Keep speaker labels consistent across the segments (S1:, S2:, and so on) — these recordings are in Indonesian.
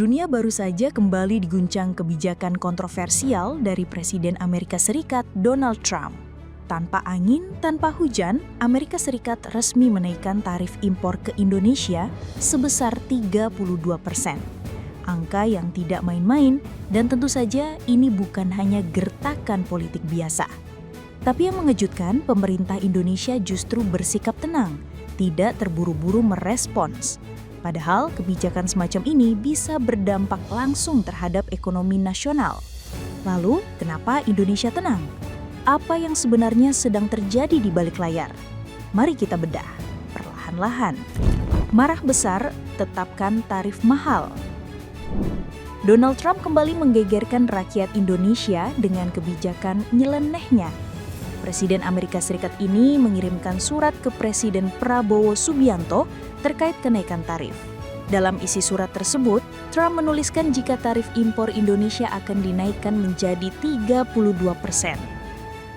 S1: Dunia baru saja kembali diguncang kebijakan kontroversial dari Presiden Amerika Serikat Donald Trump. Tanpa angin, tanpa hujan, Amerika Serikat resmi menaikkan tarif impor ke Indonesia sebesar 32%. Angka yang tidak main-main, dan tentu saja ini bukan hanya gertakan politik biasa. Tapi yang mengejutkan, pemerintah Indonesia justru bersikap tenang, tidak terburu-buru merespons. Padahal kebijakan semacam ini bisa berdampak langsung terhadap ekonomi nasional. Lalu, kenapa Indonesia tenang? Apa yang sebenarnya sedang terjadi di balik layar? Mari kita bedah perlahan-lahan. Marah besar, tetapkan tarif mahal. Donald Trump kembali menggegerkan rakyat Indonesia dengan kebijakan nyelenehnya. Presiden Amerika Serikat ini mengirimkan surat ke Presiden Prabowo Subianto terkait kenaikan tarif. Dalam isi surat tersebut, Trump menuliskan jika tarif impor Indonesia akan dinaikkan menjadi 32%.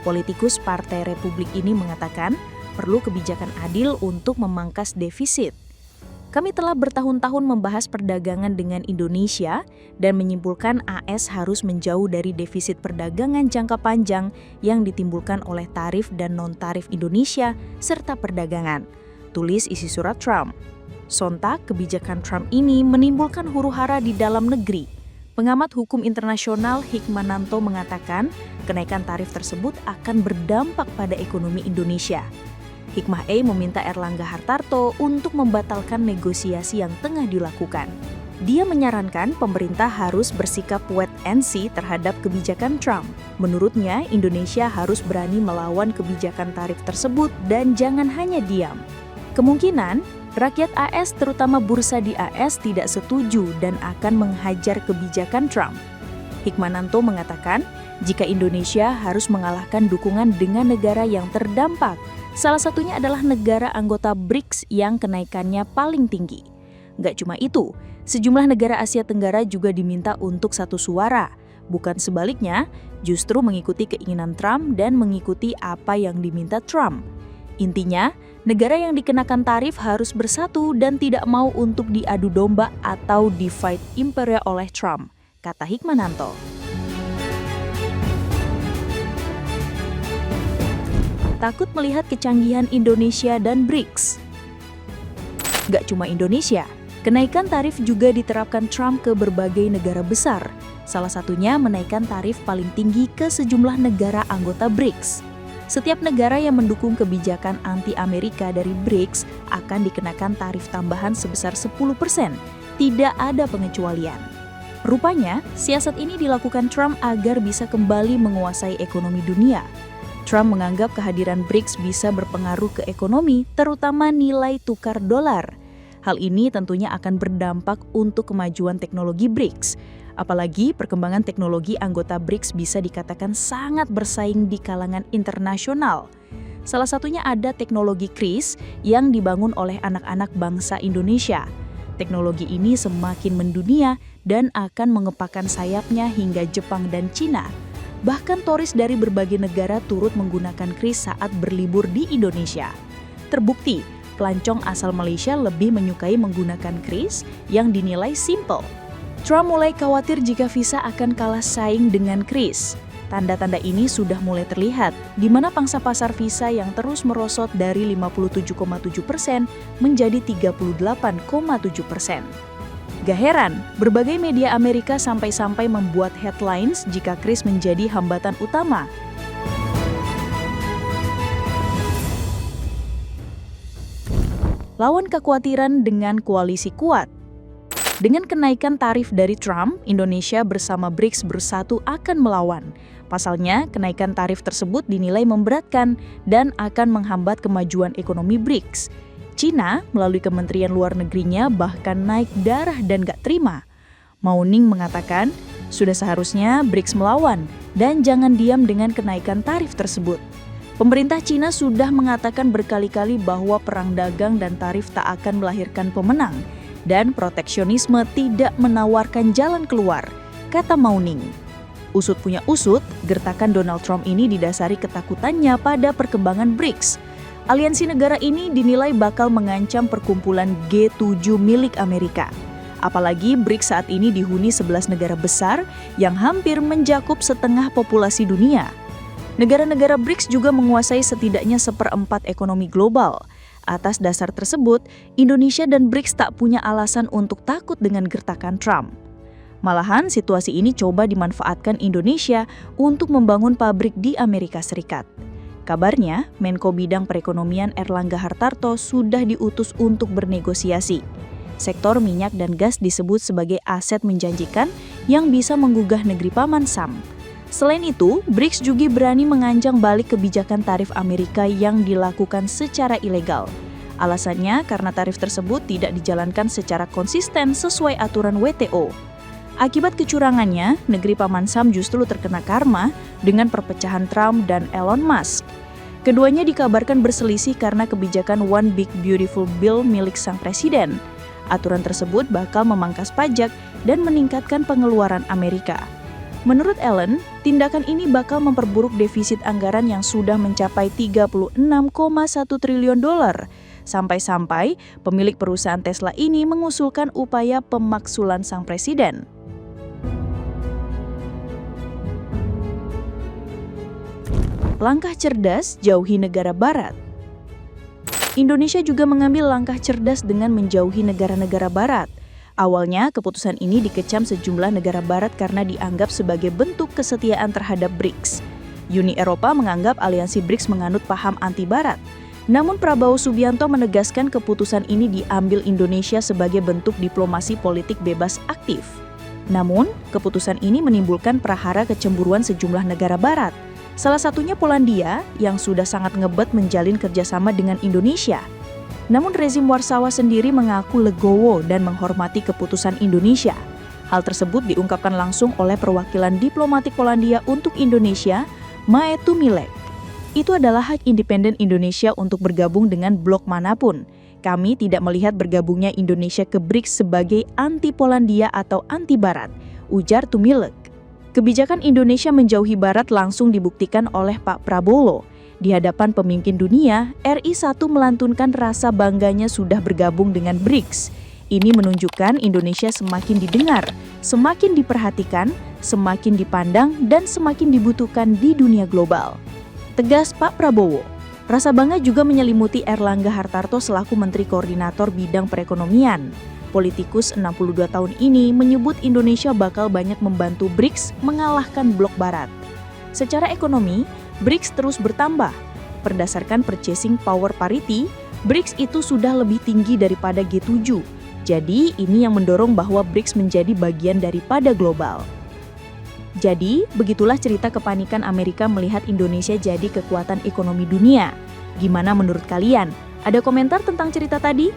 S1: Politikus Partai Republik ini mengatakan perlu kebijakan adil untuk memangkas defisit. Kami telah bertahun-tahun membahas perdagangan dengan Indonesia dan menyimpulkan AS harus menjauh dari defisit perdagangan jangka panjang yang ditimbulkan oleh tarif dan non-tarif Indonesia serta perdagangan, tulis isi surat Trump. Sontak, kebijakan Trump ini menimbulkan huru-hara di dalam negeri. Pengamat hukum internasional Hikmananto mengatakan kenaikan tarif tersebut akan berdampak pada ekonomi Indonesia. Hikmah E meminta Erlangga Hartarto untuk membatalkan negosiasi yang tengah dilakukan. Dia menyarankan pemerintah harus bersikap wait and see terhadap kebijakan Trump. Menurutnya, Indonesia harus berani melawan kebijakan tarif tersebut dan jangan hanya diam. Kemungkinan, rakyat AS terutama bursa di AS tidak setuju dan akan menghajar kebijakan Trump. Hikmananto mengatakan, jika Indonesia harus mengalahkan dukungan dengan negara yang terdampak, salah satunya adalah negara anggota BRICS yang kenaikannya paling tinggi. Nggak cuma itu, sejumlah negara Asia Tenggara juga diminta untuk satu suara. Bukan sebaliknya, justru mengikuti keinginan Trump dan mengikuti apa yang diminta Trump. Intinya, negara yang dikenakan tarif harus bersatu dan tidak mau untuk diadu domba atau divide imperial oleh Trump, kata Hikmananto. Takut melihat kecanggihan Indonesia dan BRICS. Gak cuma Indonesia, kenaikan tarif juga diterapkan Trump ke berbagai negara besar. Salah satunya menaikkan tarif paling tinggi ke sejumlah negara anggota BRICS. Setiap negara yang mendukung kebijakan anti-Amerika dari BRICS akan dikenakan tarif tambahan sebesar 10%. Tidak ada pengecualian. Rupanya, siasat ini dilakukan Trump agar bisa kembali menguasai ekonomi dunia. Trump menganggap kehadiran BRICS bisa berpengaruh ke ekonomi, terutama nilai tukar dolar. Hal ini tentunya akan berdampak untuk kemajuan teknologi BRICS. Apalagi perkembangan teknologi anggota BRICS bisa dikatakan sangat bersaing di kalangan internasional. Salah satunya ada teknologi KRIS yang dibangun oleh anak-anak bangsa Indonesia. Teknologi ini semakin mendunia dan akan mengepakkan sayapnya hingga Jepang dan Cina. Bahkan turis dari berbagai negara turut menggunakan KRIS saat berlibur di Indonesia. Terbukti, pelancong asal Malaysia lebih menyukai menggunakan KRIS yang dinilai simple. Trump mulai khawatir jika Visa akan kalah saing dengan KRIS. Tanda-tanda ini sudah mulai terlihat, di mana pangsa pasar Visa yang terus merosot dari 57,7% menjadi 38,7%. Gak heran, berbagai media Amerika sampai-sampai membuat headlines jika KRIS menjadi hambatan utama. Lawan kekhawatiran dengan koalisi kuat. Dengan kenaikan tarif dari Trump, Indonesia bersama BRICS bersatu akan melawan. Pasalnya, kenaikan tarif tersebut dinilai memberatkan dan akan menghambat kemajuan ekonomi BRICS. Cina melalui Kementerian Luar Negerinya bahkan naik darah dan gak terima. Mao Ning mengatakan, sudah seharusnya BRICS melawan dan jangan diam dengan kenaikan tarif tersebut. Pemerintah Cina sudah mengatakan berkali-kali bahwa perang dagang dan tarif tak akan melahirkan pemenang dan proteksionisme tidak menawarkan jalan keluar, kata Mao Ning. Usut punya usut, gertakan Donald Trump ini didasari ketakutannya pada perkembangan BRICS. Aliansi negara ini dinilai bakal mengancam perkumpulan G7 milik Amerika. Apalagi BRICS saat ini dihuni 11 negara besar yang hampir mencakup setengah populasi dunia. Negara-negara BRICS juga menguasai setidaknya 1/4 ekonomi global. Atas dasar tersebut, Indonesia dan BRICS tak punya alasan untuk takut dengan gertakan Trump. Malahan, situasi ini coba dimanfaatkan Indonesia untuk membangun pabrik di Amerika Serikat. Kabarnya, Menko Bidang Perekonomian Erlangga Hartarto sudah diutus untuk bernegosiasi. Sektor minyak dan gas disebut sebagai aset menjanjikan yang bisa menggugah negeri Paman Sam. Selain itu, BRICS juga berani mengancang balik kebijakan tarif Amerika yang dilakukan secara ilegal. Alasannya karena tarif tersebut tidak dijalankan secara konsisten sesuai aturan WTO. Akibat kecurangannya, negeri Paman Sam justru terkena karma dengan perpecahan Trump dan Elon Musk. Keduanya dikabarkan berselisih karena kebijakan One Big Beautiful Bill milik sang presiden. Aturan tersebut bakal memangkas pajak dan meningkatkan pengeluaran Amerika. Menurut Elon, tindakan ini bakal memperburuk defisit anggaran yang sudah mencapai 36,1 triliun dolar. Sampai-sampai pemilik perusahaan Tesla ini mengusulkan upaya pemaksulan sang presiden. Langkah cerdas jauhi negara barat. Indonesia juga mengambil langkah cerdas dengan menjauhi negara-negara barat. Awalnya, keputusan ini dikecam sejumlah negara barat karena dianggap sebagai bentuk kesetiaan terhadap BRICS. Uni Eropa menganggap aliansi BRICS menganut paham anti-barat. Namun Prabowo Subianto menegaskan keputusan ini diambil Indonesia sebagai bentuk diplomasi politik bebas aktif. Namun, keputusan ini menimbulkan prahara kecemburuan sejumlah negara barat. Salah satunya Polandia yang sudah sangat ngebet menjalin kerjasama dengan Indonesia. Namun rezim Warsawa sendiri mengaku legowo dan menghormati keputusan Indonesia. Hal tersebut diungkapkan langsung oleh perwakilan diplomatik Polandia untuk Indonesia, Mae Tumilek. Itu adalah hak independen Indonesia untuk bergabung dengan blok manapun. Kami tidak melihat bergabungnya Indonesia ke BRICS sebagai anti-Polandia atau anti-Barat, ujar Tumilek. Kebijakan Indonesia menjauhi Barat langsung dibuktikan oleh Pak Prabowo. Di hadapan pemimpin dunia, RI 1 melantunkan rasa bangganya sudah bergabung dengan BRICS. Ini menunjukkan Indonesia semakin didengar, semakin diperhatikan, semakin dipandang, dan semakin dibutuhkan di dunia global. Tegas Pak Prabowo. Rasa bangga juga menyelimuti Erlangga Hartarto selaku Menteri Koordinator Bidang Perekonomian. Politikus 62 tahun ini menyebut Indonesia bakal banyak membantu BRICS mengalahkan blok Barat. Secara ekonomi, BRICS terus bertambah. Berdasarkan purchasing power parity, BRICS itu sudah lebih tinggi daripada G7. Jadi, ini yang mendorong bahwa BRICS menjadi bagian daripada global. Jadi, begitulah cerita kepanikan Amerika melihat Indonesia jadi kekuatan ekonomi dunia. Gimana menurut kalian? Ada komentar tentang cerita tadi?